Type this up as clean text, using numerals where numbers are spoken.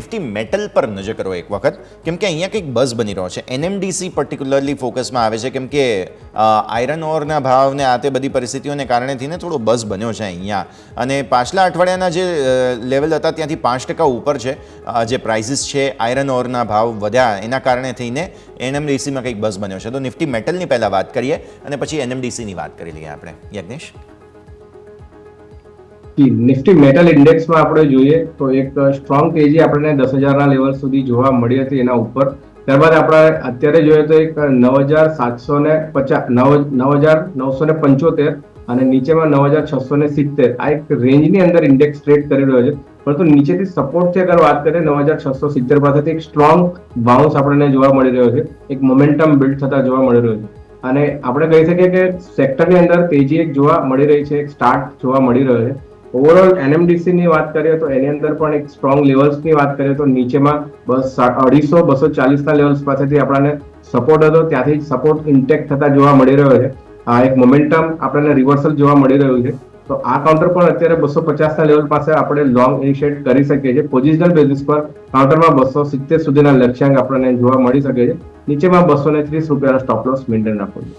Nifty metal પર નજર કરો એક વખત, કેમ કે અહીંયા કંઈક બઝ બની રહ્યો છે. એનએમડીસી પર્ટિક્યુલરલી ફોકસમાં આવે છે, કેમ કે આયરન ઓરના ભાવને આ તે બધી પરિસ્થિતિઓને કારણે થઈને થોડો બઝ બન્યો છે અહીંયા. અને પાછલા અઠવાડિયાના જે લેવલ હતા ત્યાંથી 5% ઉપર છે. જે પ્રાઇસીસ છે આયરન ઓરના ભાવ વધ્યા એના કારણે થઈને એનએમડીસીમાં કંઈક બઝ બન્યો છે. તો નિફ્ટી મેટલની પહેલાં વાત કરીએ અને પછી એનએમડીસીની વાત કરી લઈએ આપણે. યજ્ઞેશ, નિફ્ટી મેટલ ઇન્ડેક્સમાં આપણે જોઈએ તો એક સ્ટ્રોંગ તેજી આપણને 10,000ના લેવલ સુધી જોવા મળી હતી એના ઉપર. ત્યારબાદ આપણે અત્યારે જોઈએ તો એક 9,975 અને નીચેમાં 9,670 આ એક રેન્જની અંદર ઇન્ડેક્સ ટ્રેડ કરી રહ્યો છે. પરંતુ નીચેથી સપોર્ટથી અગર વાત કરીએ 9,670 પાસેથી એક સ્ટ્રોંગ બાઉન્સ આપણને જોવા મળી રહ્યો છે, એક મોમેન્ટમ બિલ્ડ થતા જોવા મળી રહ્યો છે. અને આપણે કહી શકીએ કે સેક્ટરની અંદર તેજી એક જોવા મળી રહી છે, એક સ્ટાર્ટ જોવા મળી રહ્યો છે. ઓવરઓલ એનએમડીસી ની વાત કરીએ તો એની અંદર પણ એક સ્ટ્રોંગ લેવલ્સ ની વાત કરીએ તો નીચેમાં 250-240 ના લેવલ્સ પાસેથી આપણને સપોર્ટ હતો, ત્યાંથી સપોર્ટ ઇન્ટેક્ટ થતા જોવા મળી રહ્યો છે. આ એક મોમેન્ટમ આપણને રિવર્સલ જોવા મળી રહ્યું છે. તો આ કાઉન્ટર પણ અત્યારે 250 ના લેવલ પાસે આપણે લોંગ ઇનિશિએટ કરી શકીએ છીએ. પોઝિશનલ બેઝિસ પર કાઉન્ટરમાં 270 સુધીના લક્ષ્યાંક આપણને જોવા મળી શકે છે. નીચેમાં 230 રૂપિયાનો સ્ટોપ લોસ મેન્ટેન રાખવો જોઈએ.